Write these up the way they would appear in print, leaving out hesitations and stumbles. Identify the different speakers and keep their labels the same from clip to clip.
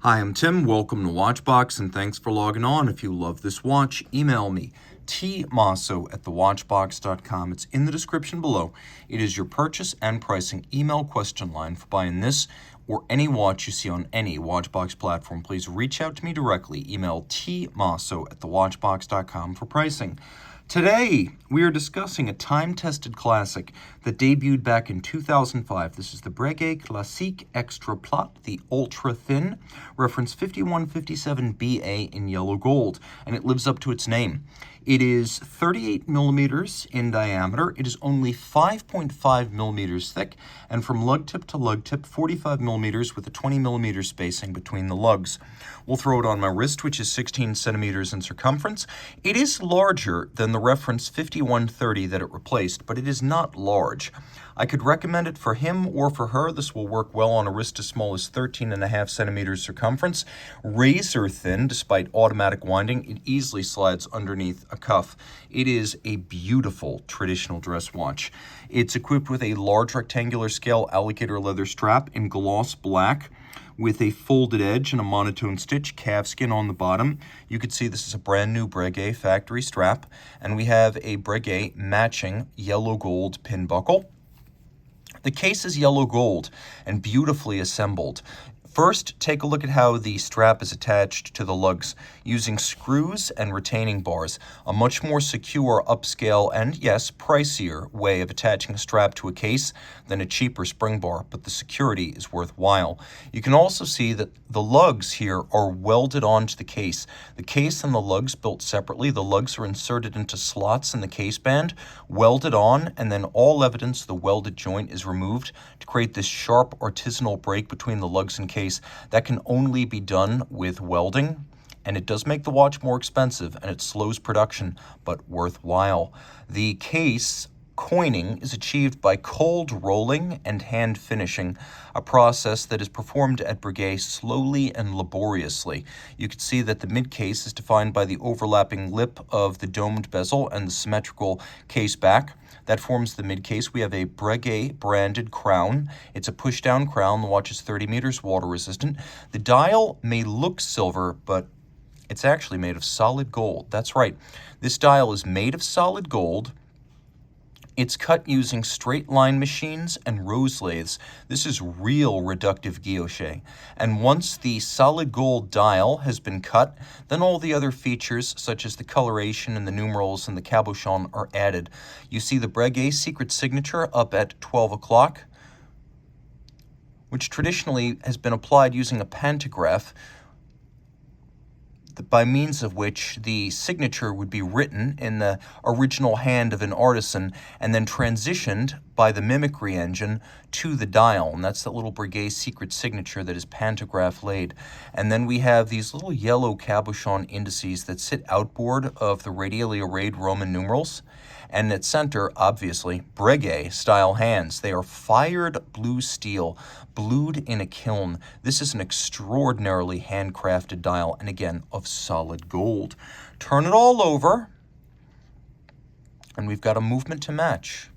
Speaker 1: Hi, I'm Tim. Welcome to Watchbox, and thanks for logging on. If you love this watch, email me, tmosso@thewatchbox.com. It's in the description below. It is your purchase and pricing email question line for buying this or any watch you see on any Watchbox platform. Please reach out to me directly. Email tmosso@thewatchbox.com for pricing. Today, we are discussing a time-tested classic that debuted back in 2005. This is the Breguet Classique Ultra Thin, the Ultra Thin, reference 5157 BA in yellow gold, and it lives up to its name. It is 38 millimeters in diameter. It is only 5.5 millimeters thick, and from lug tip to lug tip, 45 millimeters with a 20 millimeter spacing between the lugs. We'll throw it on my wrist, which is 16 centimeters in circumference. It is larger than the reference 5130 that it replaced, but it is not large. I could recommend it for him or for her. This will work well on a wrist as small as 13.5 centimeters circumference. Razor thin, despite automatic winding, it easily slides underneath a cuff. It is a beautiful traditional dress watch. It's equipped with a large rectangular scale alligator leather strap in gloss black with a folded edge and a monotone stitch, calfskin on the bottom. You can see this is a brand new Breguet factory strap, and we have a Breguet matching yellow gold pin buckle. The case is yellow gold and beautifully assembled. First, take a look at how the strap is attached to the lugs using screws and retaining bars, a much more secure, upscale, and yes, pricier way of attaching a strap to a case than a cheaper spring bar, but the security is worthwhile. You can also see that the lugs here are welded onto the case. The case and the lugs built separately. The lugs are inserted into slots in the case band, welded on, and then all evidence of the welded joint is removed to create this sharp artisanal break between the lugs and case. That can only be done with welding, and it does make the watch more expensive and it slows production, but worthwhile. The case coining is achieved by cold rolling and hand finishing, a process that is performed at Breguet slowly and laboriously. You can see that the mid-case is defined by the overlapping lip of the domed bezel and the symmetrical case back. That forms the mid-case. We have a Breguet branded crown. It's a push-down crown. The watch is 30 meters water resistant. The dial may look silver, but it's actually made of solid gold. That's right. This dial is made of solid gold. It's cut using straight line machines and rose lathes. This is real reductive guilloche. And once the solid gold dial has been cut, then all the other features such as the coloration and the numerals and the cabochon are added. You see the Breguet secret signature up at 12 o'clock, which traditionally has been applied using a pantograph, by means of which the signature would be written in the original hand of an artisan and then transitioned by the mimicry engine to the dial. And that's that little Breguet secret signature that is pantograph laid. And then we have these little yellow cabochon indices that sit outboard of the radially arrayed Roman numerals. And at center, obviously, Breguet style hands. They are fired blue steel, blued in a kiln. This is an extraordinarily handcrafted dial, and again, of solid gold. Turn it all over, and we've got a movement to match.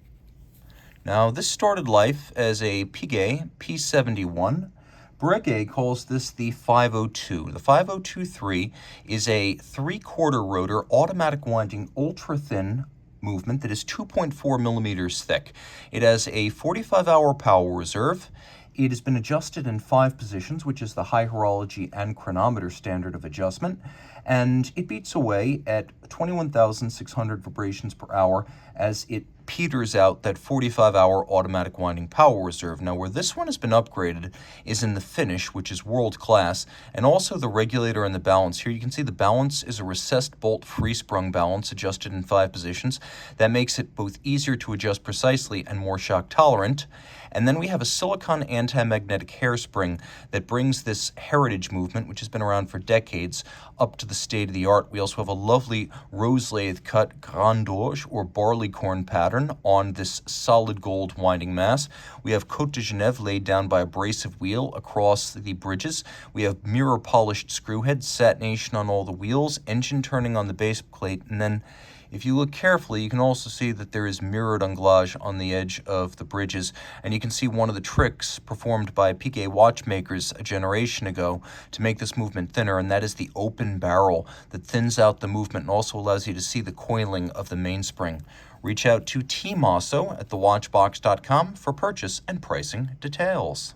Speaker 1: Now, this started life as a Breguet P71. Breguet calls this the 502. The 5023 is a 3/4 rotor automatic winding ultra thin movement that is 2.4 millimeters thick. It has a 45-hour power reserve. It has been adjusted in 5 positions, which is the high horology and chronometer standard of adjustment, and it beats away at 21,600 vibrations per hour as it peters out that 45-hour automatic winding power reserve. Now, where this one has been upgraded is in the finish, which is world class, and also the regulator and the balance. Here you can see the balance is a recessed bolt free-sprung balance adjusted in 5 positions. That makes it both easier to adjust precisely and more shock tolerant. And then we have a silicon anti-magnetic hairspring that brings this heritage movement, which has been around for decades, up to the state of the art. We also have a lovely rose lathe cut grand orge or barleycorn pattern on this solid gold winding mass. We have Côte de Genève laid down by abrasive wheel across the bridges. We have mirror polished screw head, satination on all the wheels, engine turning on the base plate, and then If you look carefully, you can also see that there is mirrored anglage on the edge of the bridges, and you can see one of the tricks performed by Breguet watchmakers a generation ago to make this movement thinner, and that is the open barrel that thins out the movement and also allows you to see the coiling of the mainspring. Reach out to Team Mosso at thewatchbox.com for purchase and pricing details.